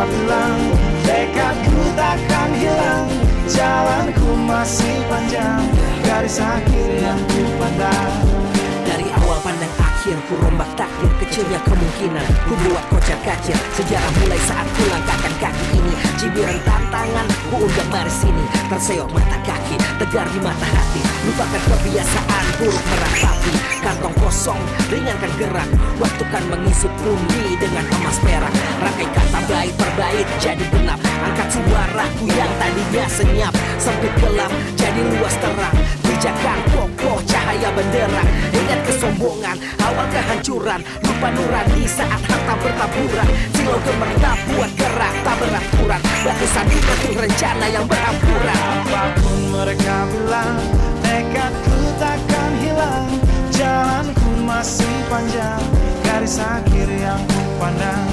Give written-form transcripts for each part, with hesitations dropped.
bilang tekadku takkan hilang, jalanku masih panjang, garis akhir yang ku pandang. Dari awal pandang akhir, ku rombak takdir, kecilnya kemungkinan ku buat kocar kacir. Sejarah mulai saat ku langkahkan kaki ini, cibiran tantangan ku undang mari sini. Terseok mata kaki, tegar di mata hati, lupakan kebiasaan buruk meratapi. Kantong kosong, ringankan gerak, waktu kan mengisi pundi dengan emas perak. Rangkai kata bait per bait jadi genap, angkat suaraku yang tadinya senyap. Sempit gelap jadi luas terang, pijakan kokoh cahaya benderang. Ingat kesombongan, awal kehancuran, lupa nurani saat harta bertaburan. Silau gemerlap buat gerak tak beraturan, batu sandi batu rencana yang berhampuran. Apapun mereka bilang, tekadku takkan hilang, jalanku masih panjang, garis akhir yang ku pandang.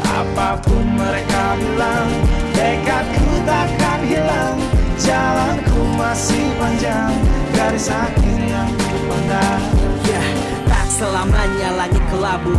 Apapun mereka bilang, tekadku takkan hilang, jalanku masih panjang, garis akhir yang ku pandang. Ya, tak selamanya langit kelabu,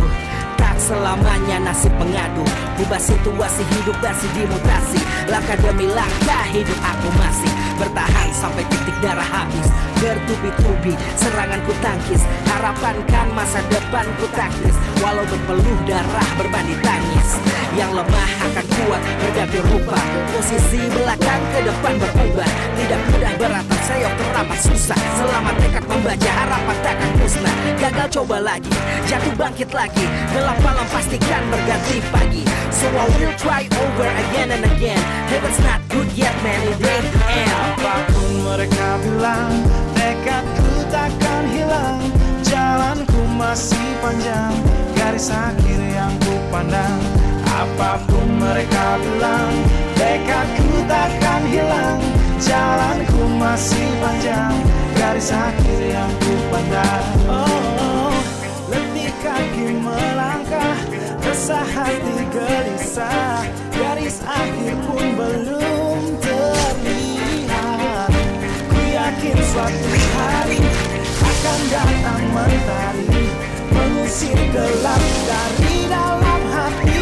tak selamanya nasib mengadu. Ubah situasi hidup masih dimutasi, langkah demi langkah hidup aku masih bertahan sampai titik darah habis. Bertubi-tubi serangan ku tangkis, harapan kan masa depan ku taktis. Walau berpeluh darah berbanding tangis, yang lemah akan kuat berganti rupa. Posisi belakang ke depan berubah, tidak mudah beratap seyok teramat susah. Selama tekad membaca harapan takkan musnah. Gagal coba lagi, jatuh bangkit lagi, gelap malam pastikan berganti pagi. So I will try over again and again. Heaven's not good yet man, it ain't the end. Apapun mereka bilang, tekadku takkan hilang, jalanku masih panjang, garis akhir yang ku pandang. Apapun mereka bilang, tekadku takkan hilang, jalanku masih panjang, garis akhir yang ku pandang. Oh, letih kaki melangkah, resah hati gelisah, garis akhir pun belum terlihat. Ku yakin suatu hari akan datang mentari, mengusir gelap dari dalam hati.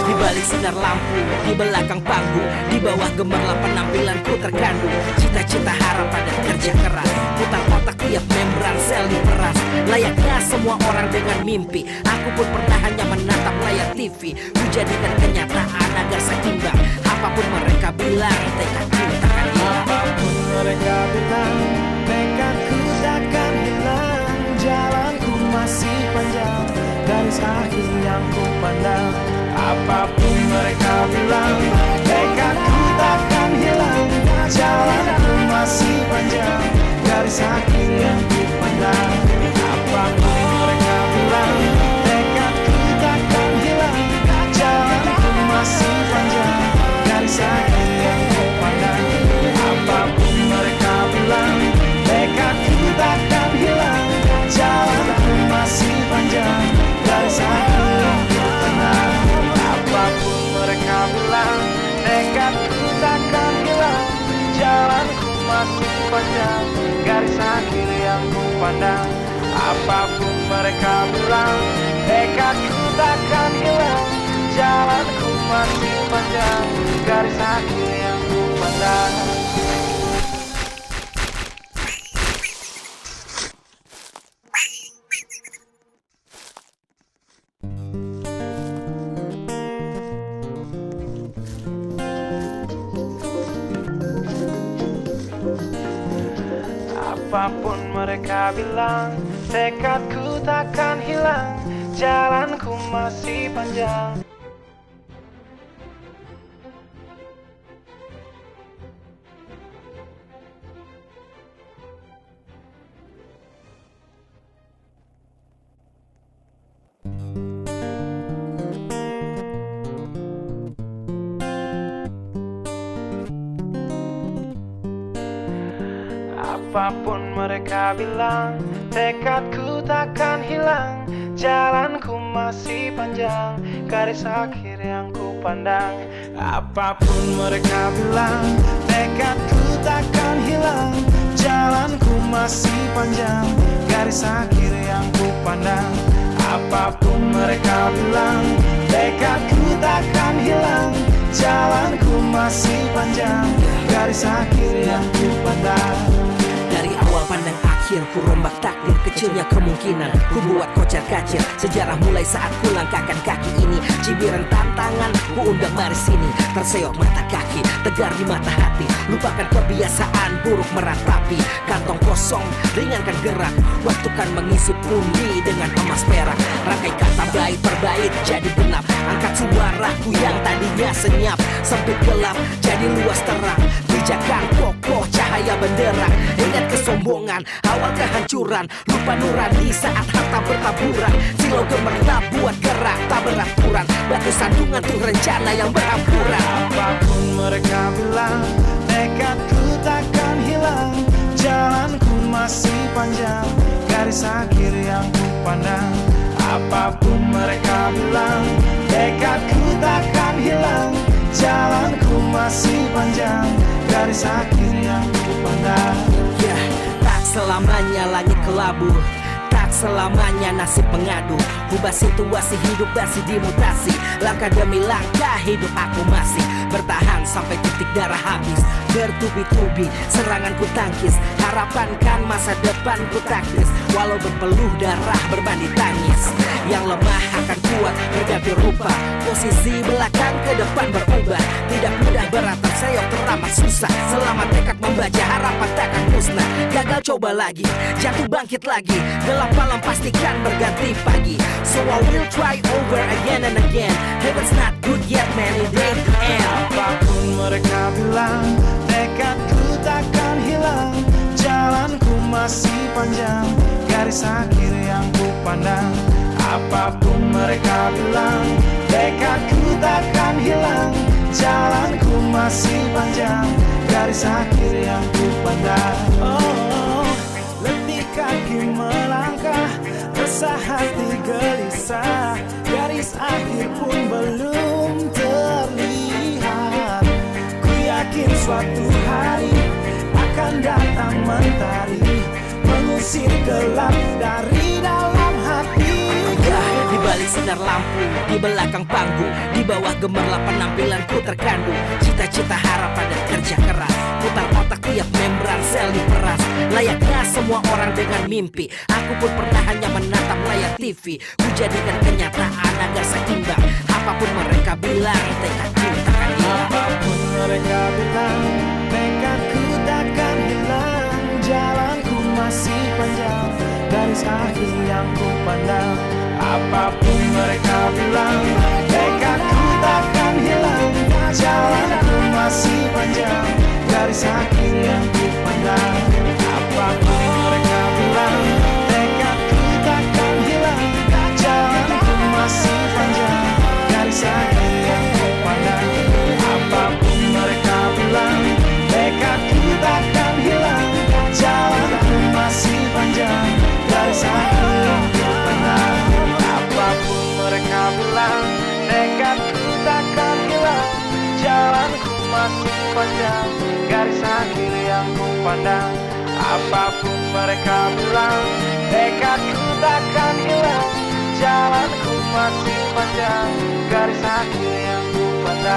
Di balik sinar lampu, di belakang panggung, di bawah gemerlap penampilanku terkandung cita-cita, harapan dan kerja keras. Putar otak tiap membran sel diperas, layaknya semua orang dengan mimpi. Aku pun pernah hanya menatap layar TV, ku jadikan kenyataan agar seimbang. Apapun mereka bilang, tekadku takkan hilang. Apapun mereka bilang, tekadku takkan hilang, jalanku masih panjang, garis akhir yang ku pandang. Apapun mereka bilang, tekadku takkan hilang, jalanku masih panjang, garis akhir yang ku pandang. Apapun mereka bilang, tekadku takkan hilang, jalanku masih panjang, garis akhir yang ku pandang. Apapun mereka bilang, tekadku takkan hilang, jalanku masih panjang, garis akhir yang ku pandang. Apapun mereka bilang, tekadku takkan hilang, jalanku masih panjang, garis akhir yang ku pandang. Apapun mereka bilang, tekadku takkan hilang, jalanku masih panjang, garis akhir yang ku pandang. Apapun mereka bilang, tekadku takkan hilang, jalanku masih panjang. Apapun mereka bilang, tekadku takkan hilang, jalanku masih panjang, garis akhir yang ku pandang. Apapun mereka bilang, tekadku takkan hilang, jalanku masih panjang, garis akhir yang ku pandang. Apapun mereka bilang, tekadku takkan hilang, jalanku masih panjang, garis akhir yang ku pandang. Dari awal pandang akhir ku rombak takdir, kecilnya kemungkinan ku buat kocar kacir. Sejarah mulai saat ku langkahkan kaki ini, cibiran tantangan ku undang mari sini. Terseok mata kaki, tegar di mata hati, lupakan kebiasaan buruk meratapi. Kantong kosong, ringankan gerak, waktu kan mengisi pundi dengan emas perak. Rangkai kata bait per bait jadi genap, angkat suaraku yang tadinya senyap. Sempit gelap jadi luas terang, pijakan kokoh cahaya benderang. Ingat kesombongan, awal kehancuran, lupa nurani saat harta bertaburan. Silau gemerlap buat gerak tak beraturan, batu sandungan tuh rencana yang berampuran. Apapun mereka bilang, tekadku takkan hilang, jalanku masih panjang, garis akhir yang ku pandang. Apapun mereka bilang, tekadku takkan hilang, jalanku masih panjang, garis akhir yang ku pandang. Tak selamanya langit kelabu, tak selamanya nasib mengadu. Ubah situasi hidup masih dimutasi, langkah demi langkah hidup aku masih bertahan sampai titik darah habis. Bertubi-tubi serangan ku tangkis, harapan kan masa depan ku taktis. Walau berpeluh darah berbanding tangis, yang lemah akan kuat berganti rupa, posisi belakang ke depan berubah. Tidak mudah beratap seyok teramat susah, selama tekad membaca harapan takkan musnah. Gagal coba lagi, jatuh bangkit lagi, gelap malam pastikan berganti pagi. So I will try over again and again, heaven's not good yet man, it ain't the end. Apapun mereka bilang, tekadku takkan hilang, jalanku masih panjang, garis akhir yang ku pandang. Apapun mereka bilang, tekadku takkan hilang, jalanku masih panjang, garis akhir yang ku pandang. Oh, letih kaki melangkah, resah hati gelisah, garis akhir pun belum terlihat. Ku yakin suatu hari akan datang mentari, mengusir gelap dari dalam hati. Di balik sinar lampu, di belakang panggung, di bawah gemerlap penampilanku terkandung cita-cita, harapan dan kerja keras. Putar otak tiap membran sel diperas, layaknya semua orang dengan mimpi. Aku pun pernah hanya menatap layar TV, ku jadikan kenyataan agar seimbang. Apapun mereka bilang, tekadku takkan hilang. Apapun mereka bilang, tekadku takkan hilang, jalanku masih panjang, garis akhir yang ku pandang. Apapun mereka bilang, tekadku takkan hilang, jalanku masih panjang, garis akhir yang ku pandang. Apapun mereka bilang, tekadku takkan hilang, jalanku masih panjang, garis akhir yang ku pandang. Apapun mereka bilang, tekadku takkan hilang, jalanku masih panjang, garis akhir yang ku pandang. Apapun mereka bilang, tekadku takkan hilang, jalanku masih panjang, garis akhir yang ku pandang. Apapun mereka bilang, tekadku takkan hilang, jalanku masih panjang, garis akhir yang ku pandang.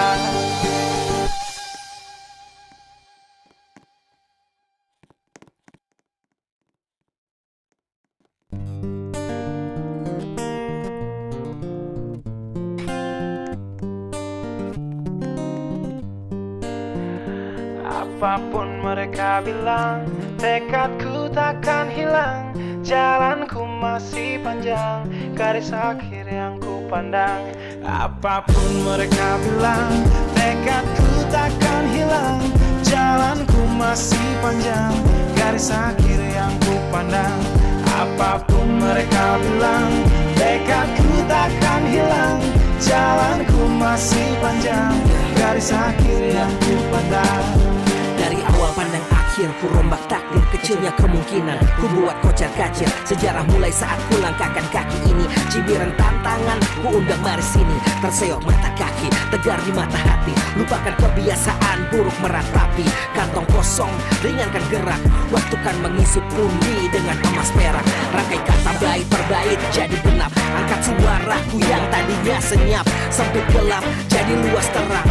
Apapun mereka bilang, tekadku takkan hilang, jalanku masih panjang, garis akhir yang ku pandang. Apapun mereka bilang, tekadku takkan hilang, jalanku masih panjang, garis akhir yang ku pandang. Apapun mereka bilang, tekadku takkan hilang, jalanku masih panjang, garis akhir yang ku pandang. Dari awal pandang akhir ku rombak takdir, kecilnya kemungkinan ku buat kocar kacir. Sejarah mulai saat ku langkahkan kaki ini, cibiran tantangan ku undang mari sini. Terseok mata kaki, tegar di mata hati, lupakan kebiasaan buruk meratapi. Kantong kosong, ringankan gerak, waktu kan mengisi pundi dengan emas perak. Rangkai kata bait per bait jadi genap, angkat suaraku yang tadinya senyap. Sempit gelap jadi luas terang,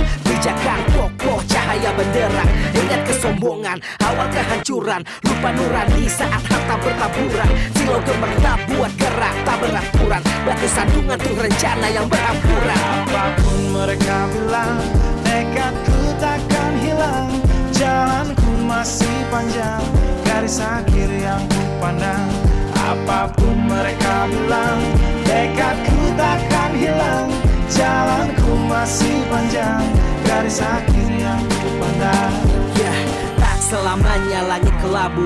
cahaya benderang. Ingat kesombongan, awal kehancuran. Lupa nurani saat harta bertaburan. Silau gemerlap buat gerak tak beraturan. Batu sandungan tuh rencana yang berhampuran. Apapun mereka bilang, nekatku takkan hilang. Jalanku masih panjang, garis akhir yang ku pandang. Apapun mereka bilang, nekatku takkan hilang. Jalanku masih panjang, garis akhir yang ku pandang. Ya, tak selamanya langit kelabu,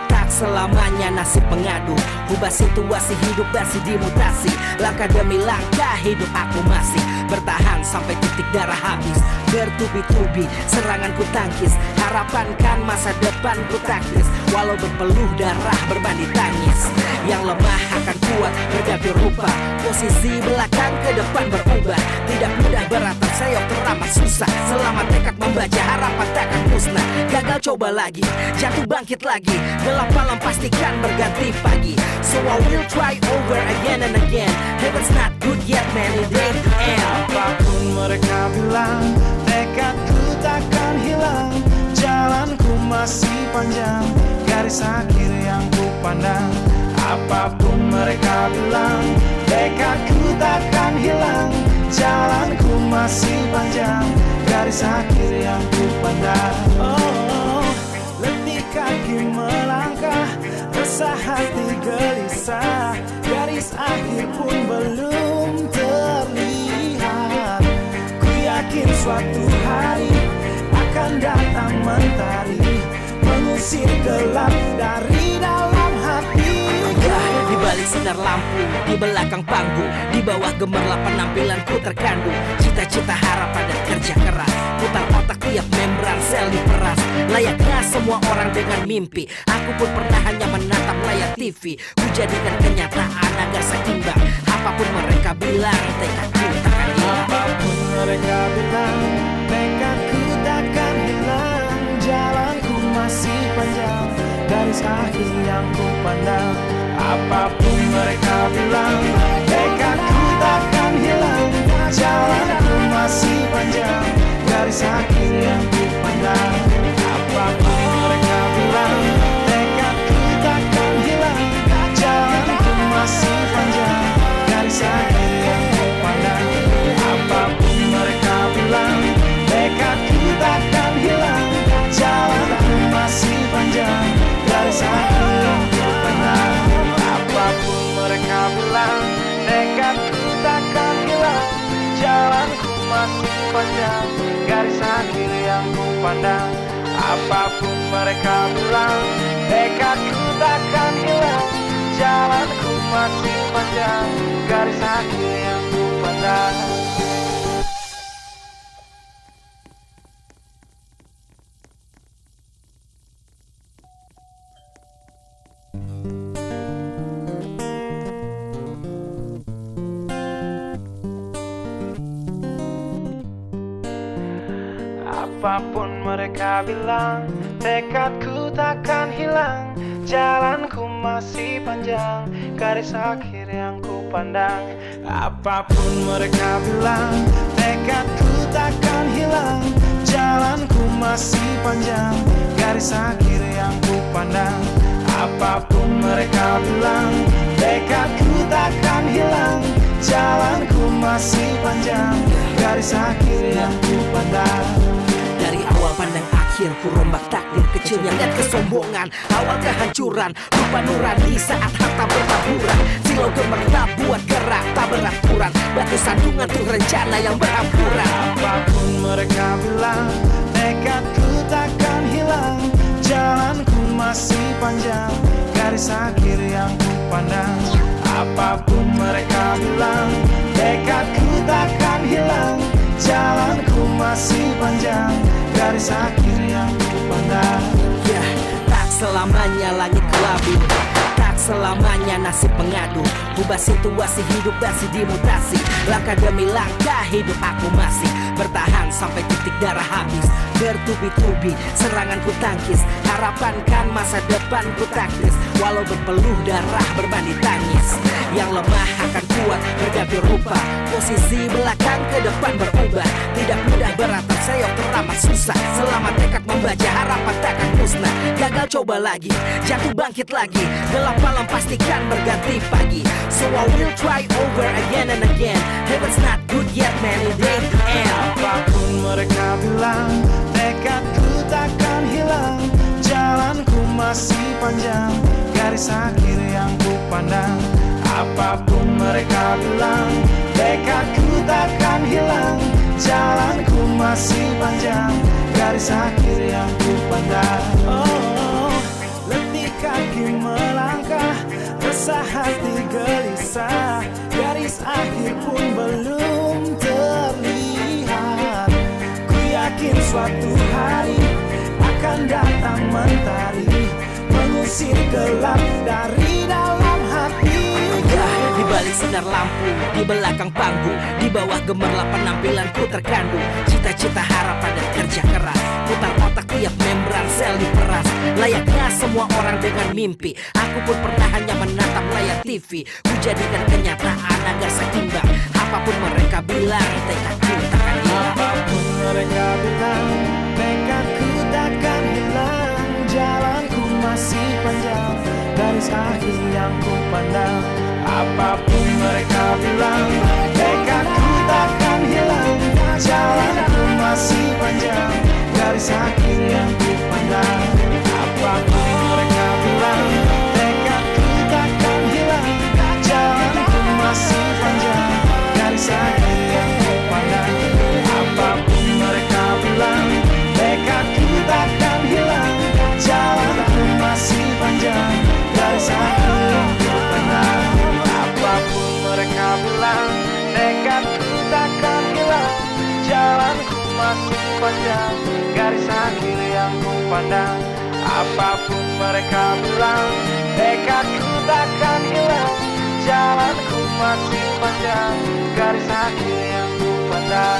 tak selamanya nasib mengadu. Ubah situasi hidup masih dimutasi. Langkah demi langkah hidup aku masih bertahan sampai titik darah habis. Bertubi-tubi serangan ku tangkis, harapan kan masa depan ku taktis. Walau berpeluh darah berbanding tangis, yang lemah akan kuat berganti rupa. Posisi belakang ke depan berubah. Tidak mudah beratap sayap teramat susah. Selama tekad membaca harapan takkan musnah. Gagal coba lagi, jatuh bangkit lagi. Gelap malam pastikan berganti pagi. So I will try over again and again. Heaven's not good yet man, it ain't the end. Apapun mereka bilang, nekatku takkan hilang. Jalanku masih panjang, garis akhir yang ku pandang. Apapun mereka bilang, nekatku takkan hilang. Jalanku masih panjang, garis akhir yang ku pandang. Oh, letih kaki melangkah, resah hati gelisah. Garis akhir pun belum terlihat. Ku yakin suatu hari akan datang mentari, mengusir gelap dari dalam hati. Di balik sinar lampu, di belakang panggung, di bawah gemerlap penampilanku terkandung. Cita-cita harapan dan kerja keras, putar otak tiap membran sel diperas. Layaknya semua orang dengan mimpi, aku pun pernah hanya menatap layar TV. Ku jadikan kenyataan agar seimbang. Apapun mereka bilang, tekadku takkan hilang. Apapun mereka bilang, tekadku takkan hilang. Jalanku masih panjang, garis akhir yang ku pandang. Apapun mereka bilang, tekadku takkan hilang. Jalanku masih panjang, garis akhir yang ku pandang. Apapun mereka bilang, tekadku takkan hilang. Jalanku masih panjang, garis akhir yang ku pandang. Apapun mereka bilang, tekadku takkan hilang. Jalanku masih panjang, garis akhir yang ku pandang. Apapun mereka bilang, nekatku takkan hilang. Jalanku masih panjang, garis akhir yang ku pandang. Apapun mereka bilang, nekatku takkan hilang. Jalanku masih panjang, garis akhir yang ku pandang. Apapun mereka bilang, tekadku takkan hilang. Jalanku masih panjang, garis akhir yang ku pandang. Apapun mereka bilang, tekadku takkan hilang. Jalanku masih panjang, garis akhir yang ku pandang. Apapun mereka bilang, tekadku takkan hilang. Jalanku masih panjang, garis akhir yang ku pandang. Dari awal pandang akhir ku rombak takdir kecilnya dan kesombongan. Awal kehancuran, lupa nurani saat harta bertaburan. Silau gemerlap buat gerak tak beraturan. Batu sandungan tuh rencana yang berhampuran. Apapun mereka bilang, nekatku takkan hilang. Jalanku masih panjang, garis akhir yang ku pandang. Apapun mereka bilang, tekadku takkan hilang. Jalanku masih panjang, garis akhir yang ku pandang. Ya, tak selamanya langit kelabu, tak selamanya nasib mengadu. Ubah situasi hidup masih dimutasi. Langkah demi langkah hidup aku masih bertahan sampai titik darah habis. Bertubi-tubi serangan ku tangkis, harapan kan masa depan ku taktis. Walau berpeluh darah berbanding tangis, yang lemah akan kuat berganti rupa. Posisi belakang ke depan berubah. Tidak mudah beratap seyok teramat susah. Selama tekad membaca harapan takkan musnah. Gagal coba lagi, jatuh bangkit lagi. Gelap malam pastikan berganti pagi. So I will try over again and again. Heaven's not good yet man, it ain't the end. Apapun mereka bilang, tekadku takkan hilang. Jalanku masih panjang, garis akhir yang ku pandang. Apapun mereka bilang, tekadku takkan hilang. Jalanku masih panjang, garis akhir yang ku pandang. Oh, letih kaki melangkah, resah hati gelisah. Garis akhir pun belum terlihat. Ku yakin suatu hari akan datang mentari, mengusir gelap dari dalam hati. Di balik sinar lampu, di belakang panggung, di bawah gemerlap penampilanku terkandung cita-cita, harapan dan kerja keras. Putar otak tiap membran sel diperas. Layaknya semua orang dengan mimpi, aku pun pernah hanya menatap layar TV. Ku jadikan kenyataan agar seimbang. Apapun mereka bilang, tekadku takkan hilang. Apapun mereka bilang, tekadku takkan hilang. Jalanku masih panjang, garis akhir yang ku pandang. Apapun mereka bilang, tekadku takkan hilang. Jalanku masih panjang, garis akhir yang ku pandang. Apapun mereka bilang, tekadku takkan hilang. Jalanku masih panjang, garis akhir yang ku pandang. Apapun mereka bilang, tekadku takkan hilang. Jalanku masih panjang, garis akhir yang ku pandang. Apapun mereka bilang, tekadku takkan hilang. Jalanku masih panjang, garis akhir yang ku pandang. Apapun mereka bilang, tekadku takkan hilang. Jalanku masih panjang, garis akhir yang ku pandang.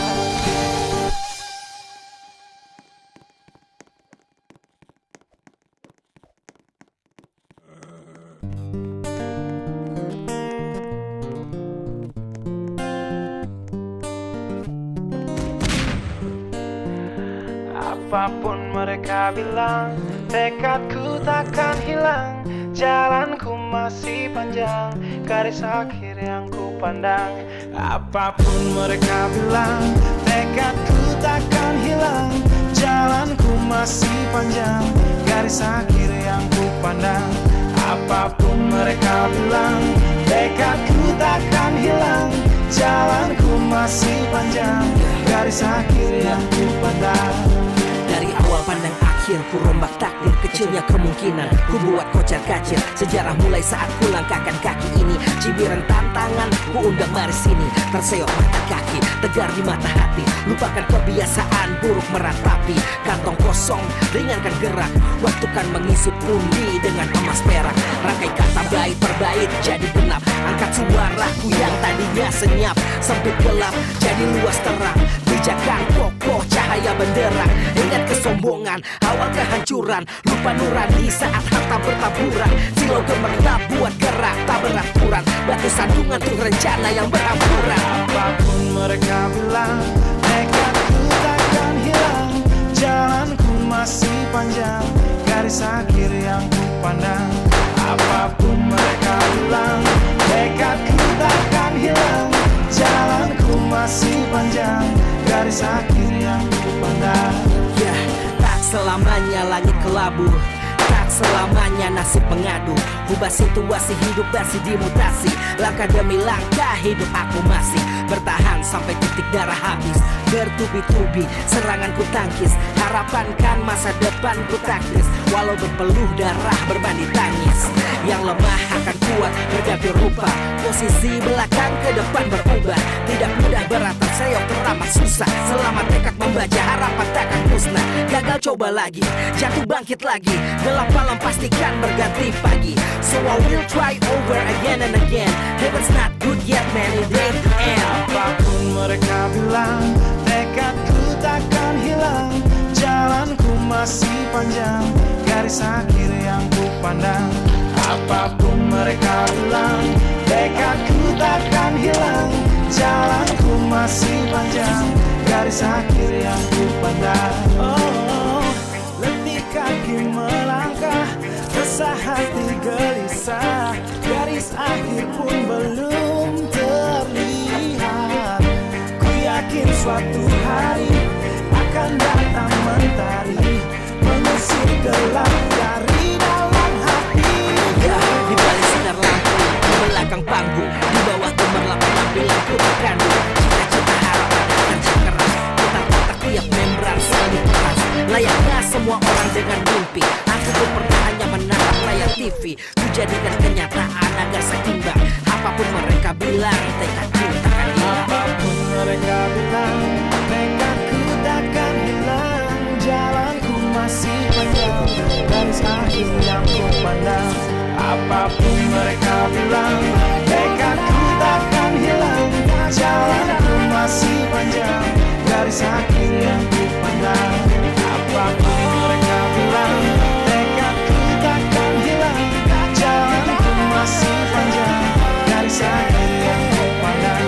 Apapun mereka bilang, tekadku takkan hilang. Jalanku masih panjang, garis akhir yang ku pandang. Apapun mereka bilang, tekadku takkan hilang. Jalanku masih panjang, garis akhir yang ku pandang. Apapun mereka bilang, tekadku takkan hilang. Jalanku masih panjang, garis akhir yang ku pandang. Dari awal pandang akhir, ku rombak takdir. Kecilnya kemungkinan, ku buat kocar kacir. Sejarah mulai saat ku langkahkan kaki ini. Cibiran tantangan, ku undang mari sini. Terseok mata kaki, tegar di mata hati. Lupakan kebiasaan buruk meratapi. Kantong kosong, ringankan gerak. Waktu kan mengisi pundi dengan emas perak. Rangkai kata bait per bait jadi genap. Angkat suaraku yang tadinya senyap. Sempit gelap, jadi luas terang. Pijakan kokoh, cahaya benderang. Ingat kesombongan, awal kehancuran. Lupa nurani saat harta bertaburan. Silau gemerlap buat gerak tak beraturan. Batu sandungan tuh rencana yang berhamburan. Apapun mereka bilang, tekadku takkan hilang. Jalanku masih panjang, garis akhir yang ku pandang. Apapun mereka bilang, tekadku takkan hilang. Jalanku masih panjang, garis akhir yang ku pandang. Ya, tak selamanya langit kelabu, tak selamanya nasib mengadu. Ubah situasi hidup masih dimutasi. Langkah demi langkah hidup aku masih bertahan sampai titik darah habis. Bertubi-tubi serangan ku tangkis. Harapan kan masa depan ku taktis. Walau berpeluh darah berbanding tangis. Yang lemah akan kuat berganti rupa. Posisi belakang ke depan berubah. Tidak mudah beratap seyok teramat susah. Selama tekad membaca harapan takkan musnah. Gagal coba lagi, jatuh bangkit lagi, gelap malam pastikan berganti pagi. So I will try over again and again. Heaven's not good yet man, it ain't the end. Apapun mereka bilang, tekadku takkan hilang. Jalanku masih panjang, garis akhir yang ku pandang. Apapun mereka bilang, tekadku takkan hilang. Jalanku masih panjang, garis akhir yang ku pandang. Oh, letih kaki melangkah, resah hati gelisah. Garis akhir pun belum terlihat. Ku yakin suatu hari akan datang mentari, mengusir gelap dari dalam hati. Ya, di balik sinar lampu, di belakang panggung, di bawah gemerlap penampilanku terkandung cita-cita harapan dan kerja keras. Kotak-kotak tiap membran selalu keras. Layaknya semua orang dengan mimpi, aku pun pernah hanya menatap layar TV. Ku jadikan kenyataan agar seimbang. Apapun mereka bilang, tekadku takkan hilang. Apapun mereka bilang, tekadku takkan hilang. Jalanku masih panjang, garis akhir yang ku pandang. Apapun mereka bilang, tekadku takkan hilang. Jalanku masih panjang, garis akhir yang ku pandang. Apapun mereka bilang, tekadku takkan hilang. Jalanku masih panjang, garis akhir yang ku pandang.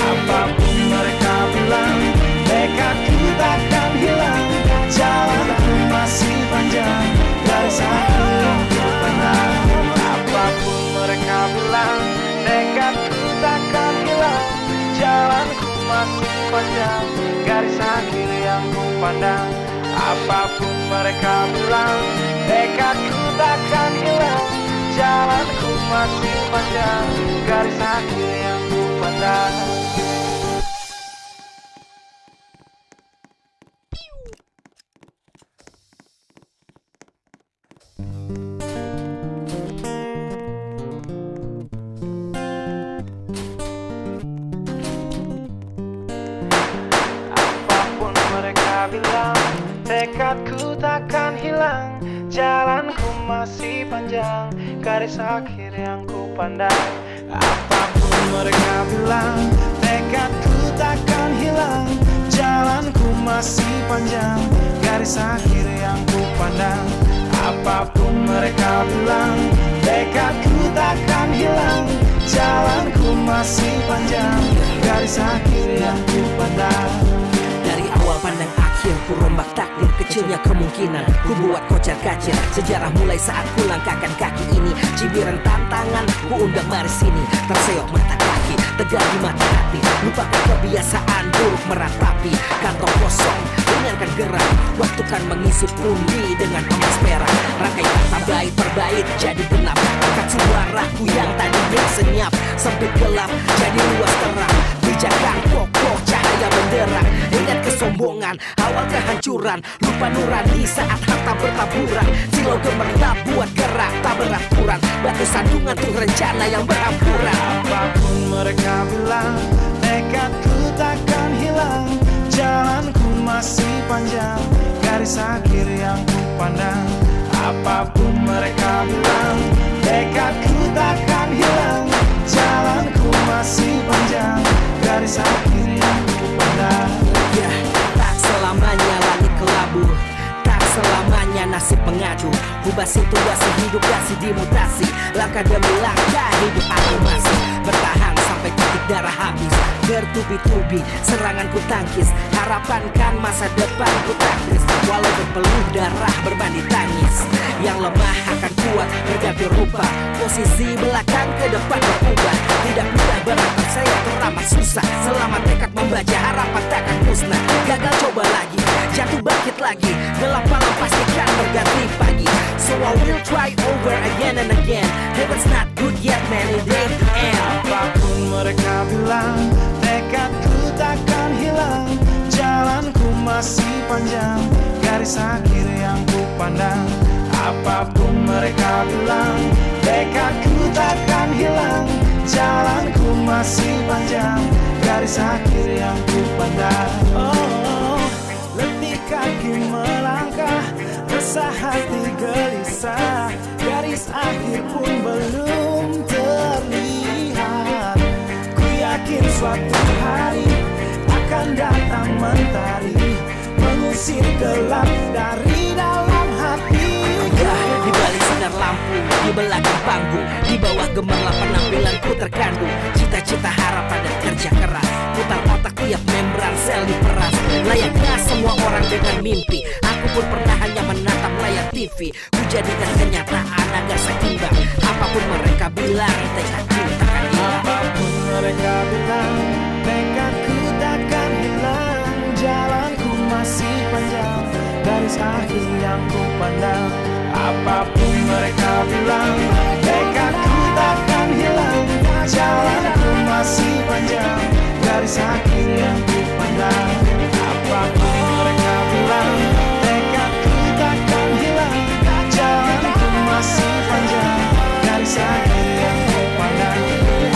Apapun mereka bilang, tekadku takkan hilang. Jalanku masih panjang, garis akhir yang ku pandang. Apapun mereka bilang, tekadku takkan hilang. Jalanku masih panjang, garis akhir yang ku pandang. Apapun mereka bilang, tekadku takkan hilang. Jalanku masih panjang, garis akhir yang ku pandang. Apapun mereka bilang, tekadku takkan hilang. Jalanku masih panjang, garis akhir yang ku pandang. Apapun mereka bilang, tekadku takkan hilang. Jalanku masih panjang, garis akhir yang ku pandang. Apapun mereka bilang, tekadku takkan hilang. Jalanku masih panjang, garis akhir yang ku pandang. Dari awal pandang akhir, ku rombak takdir. Kecilnya kemungkinan, ku buat kocar kacir. Sejarah mulai saat ku langkahkan kaki ini. Cibiran tantangan, ku undang mari sini. Terseok mata kaki, tegar di mata hati. Lupakan kebiasaan buruk meratapi. Kantong kosong, dengarkan gerak. Waktu kan mengisi pundi dengan emas perak. Rangkai kata bait per bait jadi genap. Angkat suaraku yang tadinya senyap, sempit gelap jadi luas terang. Bijakan kokoh cahaya benderang. Ingat kesombongan, awal kehancuran. Lupa nurani saat harta bertaburan. Silau gemerlap buat gerak tak beraturan. Batu sandungan tuh rencana yang berampuran. Apapun mereka bilang, tekadku takkan hilang. Jalanku masih panjang, garis akhir yang ku pandang. Apapun mereka bilang, tekadku takkan hilang. Jalanku masih panjang, garis akhir yang ku pandang. Ya, tak selamanya langit kelabu, tak selamanya nasib mengadu. Ubah situasi hidup kasih dimutasi. Langkah demi langkah hidup aku masih bertahan sampai titik darah habis. Bertubi-tubi serangan ku tangkis. Harapan kan masa depan ku taktis. Walau berpeluh darah berbanding tangis. Yang lemah akan kuat berganti rupa. Posisi belakang ke depan berubah. Tidak mudah beratap saya teramat susah. Selama tekad membaca harapan takkan musnah. Gagal coba lagi, jatuh bangkit lagi. Gelap malam pastikan berganti pagi. So I will try over again and again. Heaven's not good yet man, it ain't the end. Apapun mereka bilang, tekadku takkan hilang. Jalanku masih panjang, garis akhir yang ku pandang. Apapun mereka bilang, tekadku takkan hilang. Jalanku masih panjang, garis akhir yang ku pandang. Oh, letih kaki Apapun belum terlihat, ku yakin suatu hari akan datang mentari, mengusir gelap dari dalam hati. Ya, di balik sinar lampu, di belakang panggung, di bawah gemerlap penampilanku terkandung cita-cita, harapan dan kerja keras. Putar otak tiap membran sel diperas. Layaknya semua orang dengan mimpi, aku pun pernah hanya menatap layar TV. Ku jadikan kenyataan agar seimbang. Apapun mereka bilang, tekadku takkan hilang. Apapun mereka bilang, tekadku takkan hilang. Jalanku masih panjang, garis akhir yang ku pandang. Apapun mereka bilang, tekadku takkan hilang. Jalanku masih panjang, garis akhir yang ku pandang. Apapun mereka bilang, tekadku takkan hilang. Jalanku masih panjang, garis akhir yang ku pandang.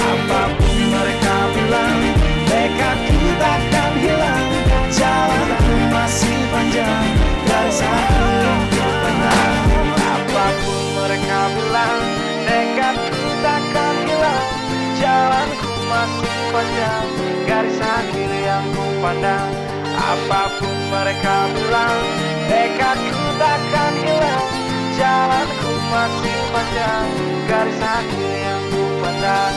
Apapun mereka bilang, tekadku takkan hilang. Jalanku masih panjang, garis akhir yang ku pandang. Apapun mereka bilang, tekadku takkan hilang. Jalanku masih panjang, garis akhir yang ku pandang. Apapun mereka bilang, tekadku takkan hilang. Jalanku masih panjang, garis akhir yang ku pandang.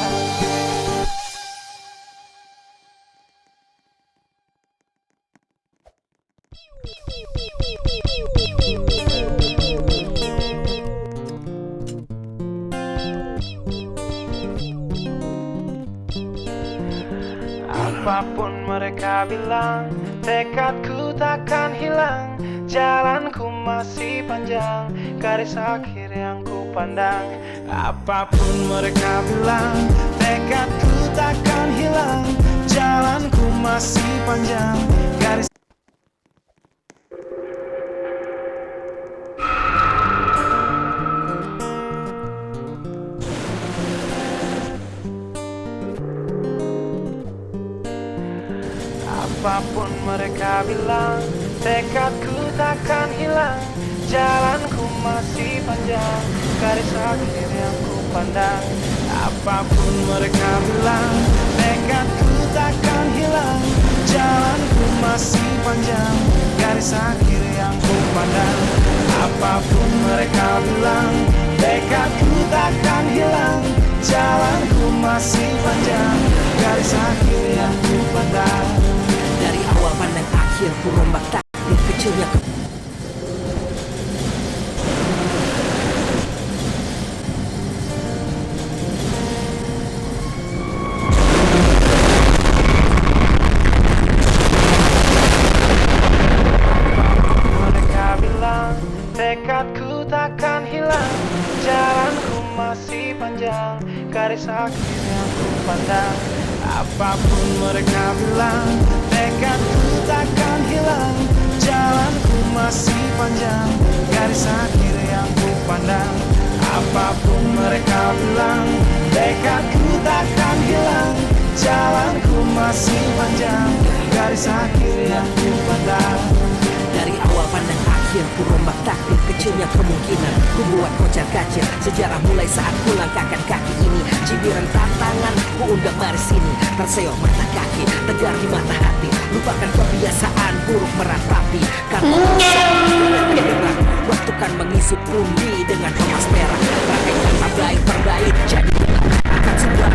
Apapun mereka bilang, tekadku takkan hilang. Jalanku masih panjang, garis akhir yang ku pandang. Apapun mereka bilang, tekadku takkan hilang. Jalanku masih panjang, garis. Apapun mereka bilang, tekadku takkan hilang. Jalanku masih panjang, garis akhir yang ku pandang. Apapun mereka bilang, tekadku takkan hilang. Jalanku masih panjang, garis akhir yang ku pandang. Apapun mereka bilang, tekadku takkan hilang. Jalanku masih panjang, garis akhir yang ku pandang. Dari awal pandang akhir ku rombak takdir kecilnya mereka bilang, tekadku takkan hilang. Jalanku masih panjang, garis akhir yang ku pandang. Apapun mereka bilang, tekadku takkan hilang. Jalanku masih panjang, garis akhir yang ku pandang. Apapun mereka bilang, tekadku takkan hilang. Jalanku masih panjang, garis akhir yang ku pandang. Dari awal pandang akhir ku rombak takdir kecilnya kemungkinan. Ku buat kocar kacir sejarah mulai saat ku langkahkan kaki ini. Cibiran tantangan ku undang mari sini. Terseok mata kaki, tegar di mata hati. Lupakan kebiasaan buruk meratapi. Kantong bergerak, waktu kan mengisi pundi dengan emas perak. Pakai kata baik perbaik jadi akan sebuah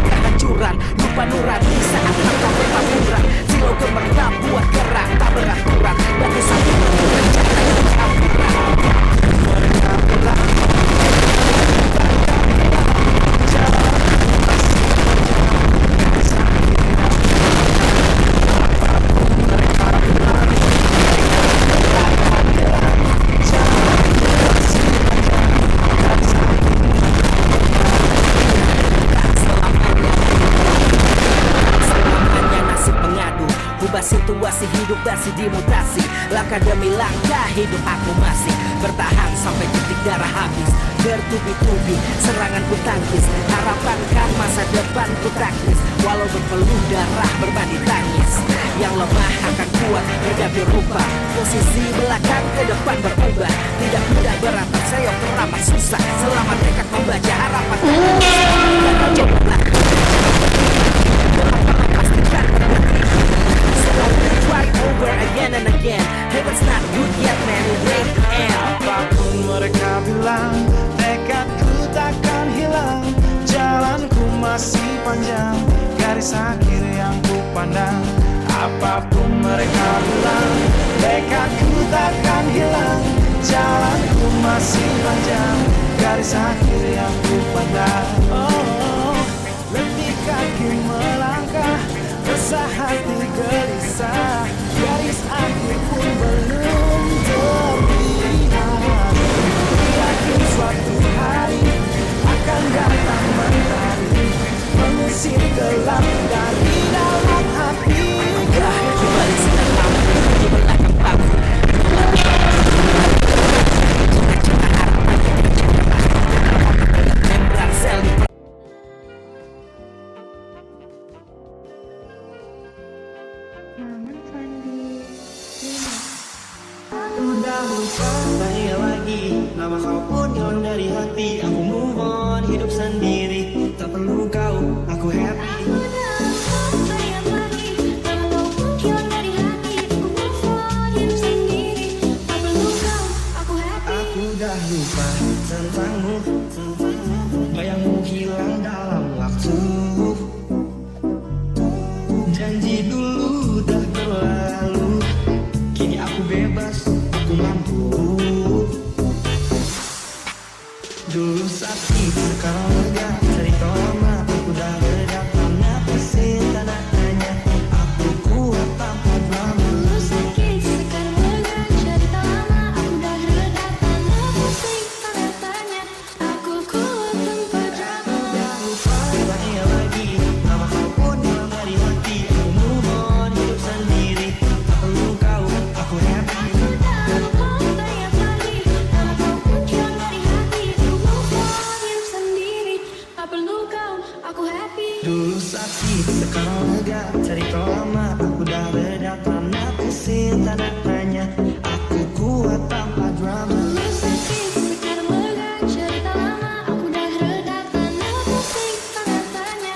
kehancuran, lupa nurani saat harta bertaburan. Silau gemerlap buat gerak tak beraturan. Batu satu rencana yang berhamburan. Mereka bilang, jalanku bertubi-tubi, serangan ku tangkis, harapankan masa depan ku taktis. Walau berpeluh darah berbanding tangis, yang lemah akan kuat berganti rupa. Posisi belakang ke depan berubah, tidak mudah beratap seyok teramat susah. Selama tekad membaca harapan try over again and again. Heaven's not good yet man, wait and Apapun mereka bilang, tekadku takkan hilang. Jalanku masih panjang, garis akhir yang ku pandang. Apapun mereka bilang, tekadku takkan hilang. Jalanku masih panjang, garis akhir yang ku pandang. Oh, letih kaki melangkah, resah hati gelisah. Garis akhir pun belum terlihat. Yakin suatu hari akan datang mentari, mengusir gelap dari dalam hati. kembali sinar lampu di belakang panggung. Membran sel di Maman Fandi Lima. Udah lupa, tak ingat lagi. Nama kau pun hilang dari hati. Aku move on, hidup sendiri. Tak perlu kau, aku happy. Aku udah lupa, tak ingat lagi. Nama kau pun hilang dari hati. Aku move on, hidup sendiri. Tak perlu kau, aku happy. Aku udah lupa tentangmu. Bayangmu hilang dalam waktu. Janji dulu udah berlalu. Kini aku bebas, aku mampu. Dulu sakit, sekarang lega. Cerita lama, aku udah reda. Karena pesin tanah hanya aku kuat tanpa drama. Dulu sakit, sekarang lega. Cerita lama, aku udah reda. Tanda pusing, tanda tanya. Aku kuat tanpa drama. Udah lupa, tak ingat lagi. Nama kau pun hilang dari hati. Aku move on, hidup sendiri. Tak perlu kau, aku happy. Aku udah lupa, tak ingat lagi. Nama kau pun hilang dari hati. Aku move on, hidup sendiri. Tak perlu kau, aku happy. Dulu sakit, sekarang lega. Cerita lama, aku udah reda. Karena pusing, tanda tanya. Aku kuat tanpa drama. Dulu sakit, sekarang lega. Cerita lama, aku udah reda. Tanda pusing, tanda tanya.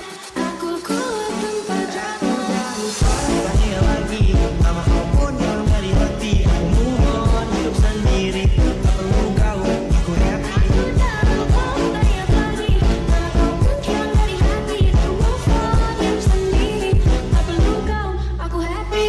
Aku kuat tanpa drama. Udah lupa, tak ingat lagi. Nama kau pun hilang dari hati. Aku move on, hidup sendiri. Tak perlu kau, aku happy. Aku udah lupa, tak ingat lagi. Nama kau pun hilang dari hati. Aku move on, hidup sendiri. Tak perlu kau, aku happy.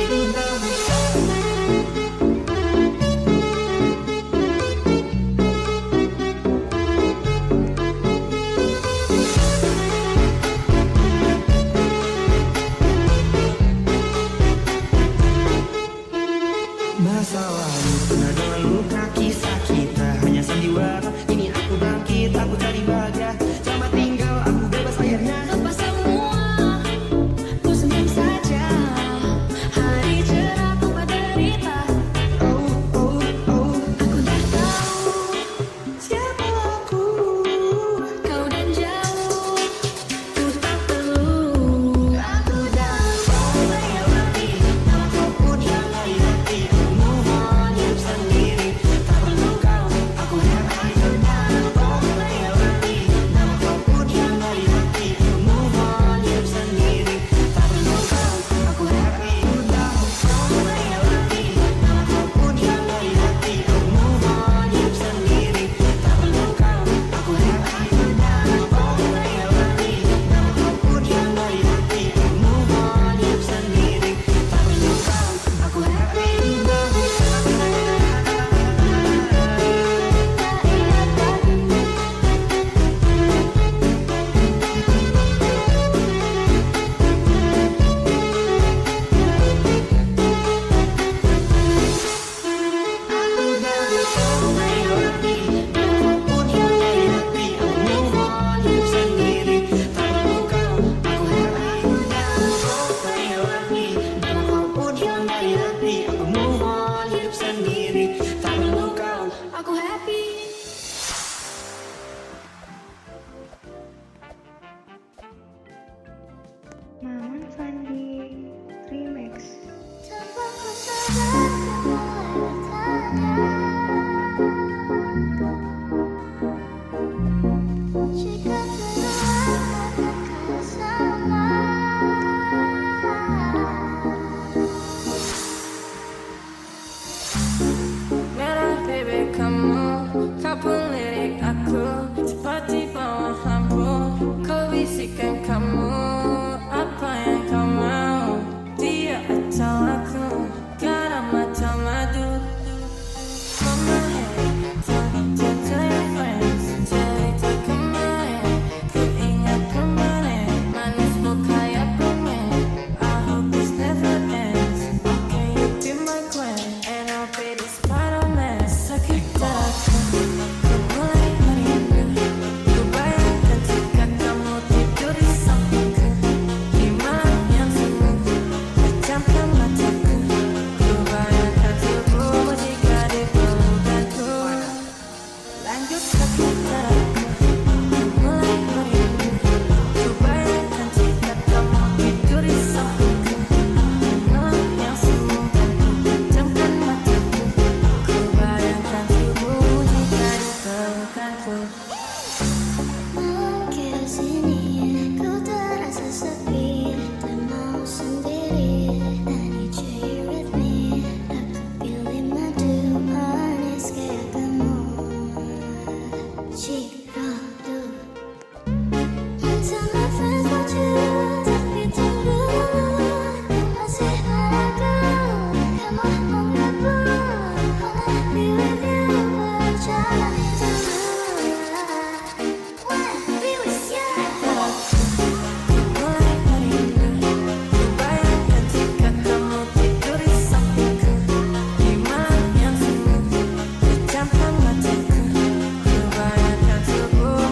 sini, ku terasa sepi, tak mau sendiri. I need you here with me. Aku pilih madu manis kayak kamu. Cikgu. Tell my friends about you, tapi tunggu dulu. Masih ragu, kamu mau gabung? Wanna be with you, berjalan dulu. Wanna be with you. Mulai hari ini, ku bayangkan jika kamu tidur di sampingku, di malam yang sunyi, pejamkan mataku. Ku bayangkan tubuhmu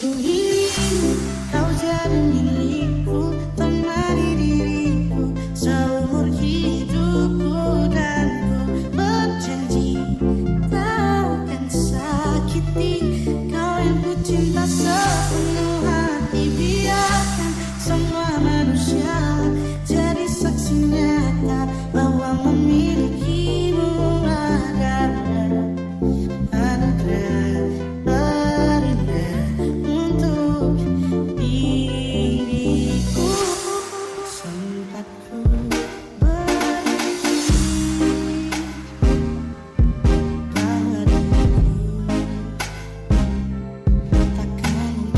Ku ingin kau jadi milikku, temani diriku seumur hidupku, dan ku berjanji tak akan sakiti kau yang ku cinta sepenuh hati. Biarkan semua manusia jadi saksi nyata bahwa memilikimu adalah anugerah terindah untuk diriku. Sempat ku berjanji bahwa diriku takkan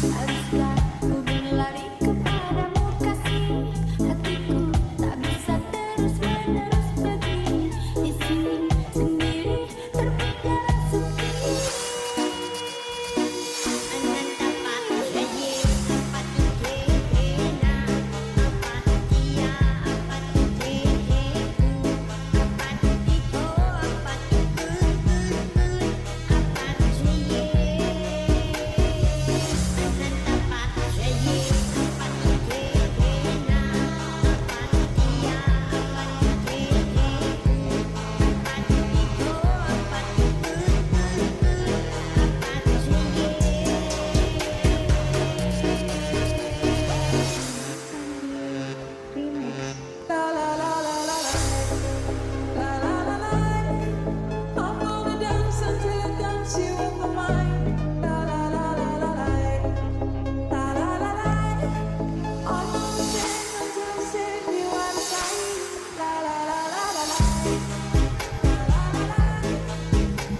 Haruskah ku berlari kepadamu kasih, hatiku tak bisa terus menerus pergi di sini sendiri terpenjara sepi. I'm gonna dance until I dance you off my mind. La la la la la la, la la la la. I'm gonna sing until I sing you out of sight. La la la la la la, la la la la.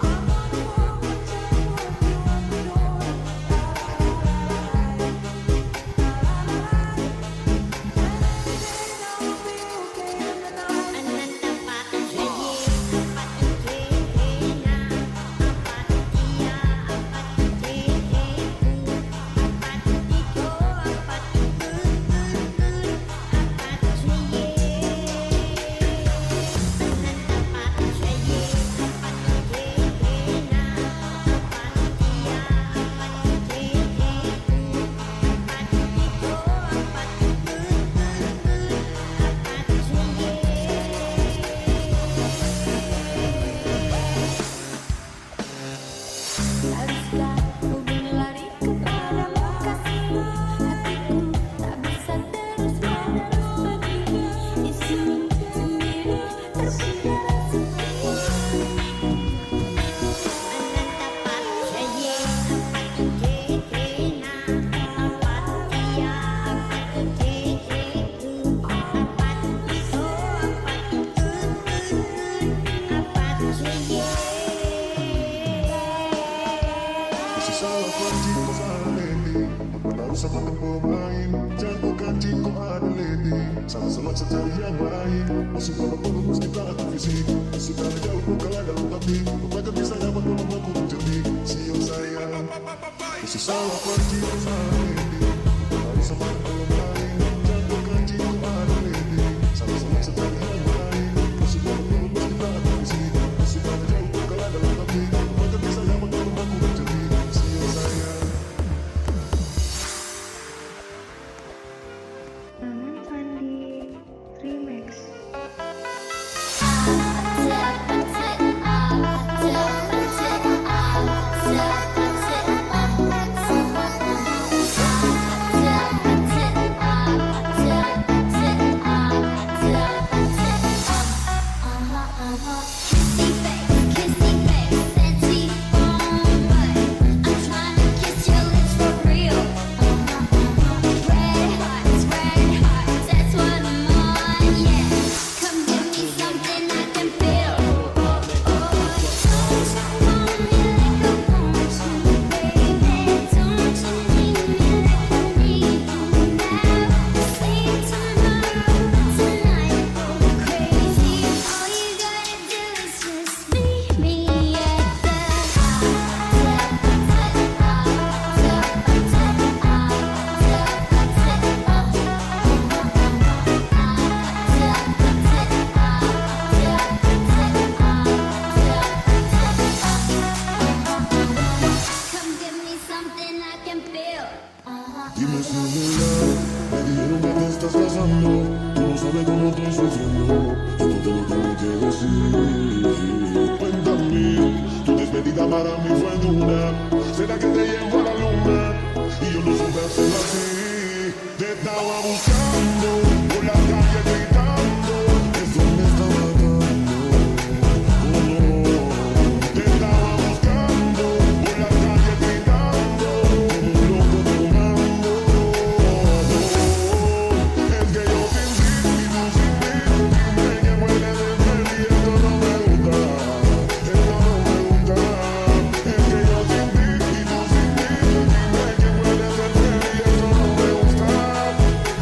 I'm gonna walk until I walk you out the door. La la la la la, la la la la. And everything will be okay in the night. Haruskah ku berlari kepadamu kasih, hatiku tak bisa terus menerus pergi di sini sendiri terpenjara sepi. Salah pancing kau salah lady, berpengaruh sama pemain. Jago kancing kau ada lady, sama semaksa cari yang lain. Masuk dalam peluk meski tak ada fisik, sudah jauh bukan dalam hati. Bukan bisa dapat tolong aku menjadi sial sayang. Salah pancing kau salah lady, berpengaruh sama pemain. Jago kancing kau ada lady, sama semaksa cari yang lain. Masuk dalam peluk meski tak ada fisik, sudah jauh bukan dalam hati. Bukan bisa dapat tolong aku menjadi sial sayang. Tangan Sandi Remix. Thank you. ni fue dura. Será que te llevo a la luna y yo no supe hacerlo así. Te estaba buscando por la calle gritando, eso me está matando. Oh, no. Te estaba buscando por la calle gritando, como un loco tomando. Es que yo sin ti y tú sin mí, dime que puedes ser y esto no me gusta. Esto no me gusta. Es que yo sin ti y tú sin mí, dime que puedes ser y esto no me gusta.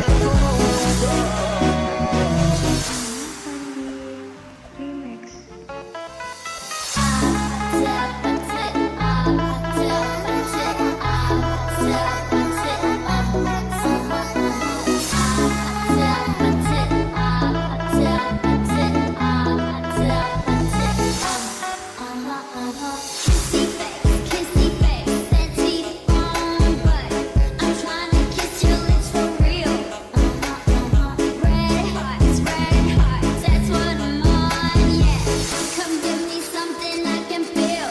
Esto no me gusta. Remix. Kissy face, that teeth on butt. I'm trying to kiss your lips for real. Red hearts, that's what I'm on, yeah. Come give me something I can feel.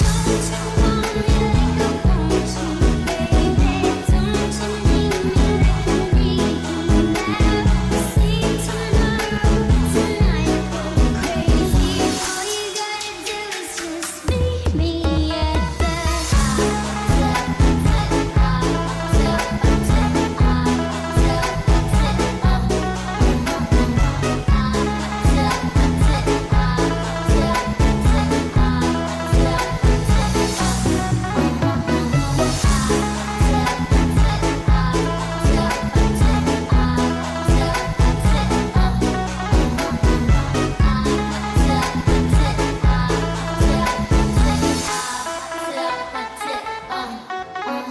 Don't you want me like I want you, baby? Don't you need me like I need you now? See tomorrow, tonight go crazy. All you gotta do is just meet me at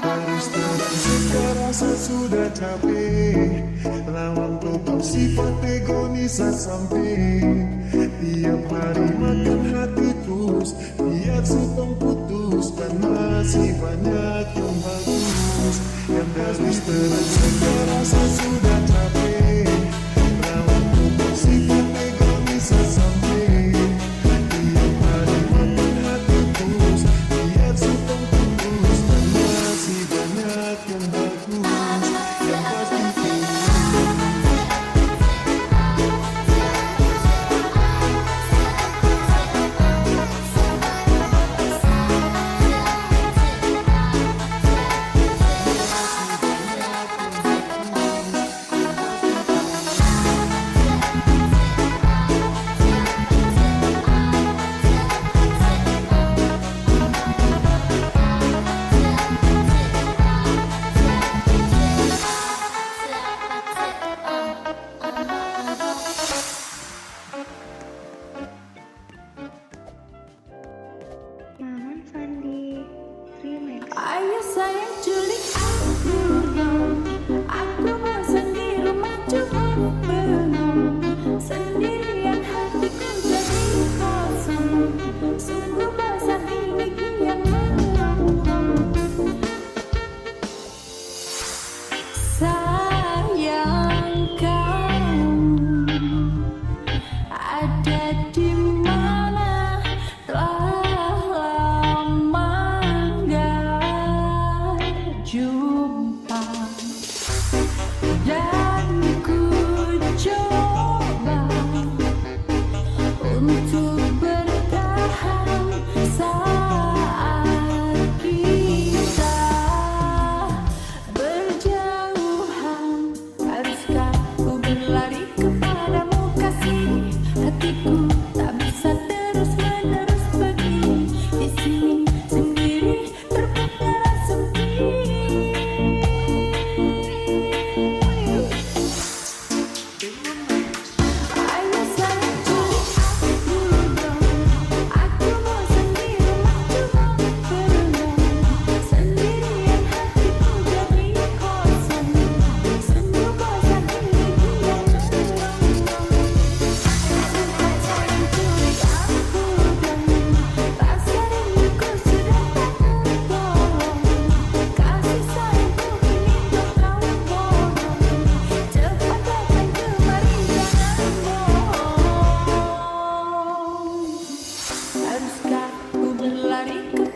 Harus terang saya rasa sudah capek. Lawan total sifat egois samping. Tiap hari makan hati terus, biar sutong putus dan masih banyak yang bagus. Yang harus terang saya rasa sudah capek. Lawan total sifat egois samping. Tiap hari makan hati terus, biar sutong putus dan masih banyak yang bagus. Yang pasti Maman Fandi Remix. Ayo sayang culik aku dong. Aku bosan di rumah cuma bengong. Sendirian hatiku jadi kosong. Sungguh bosan ini kian melongo. Sayang kamu ada di mana? Telah lama gak hari ke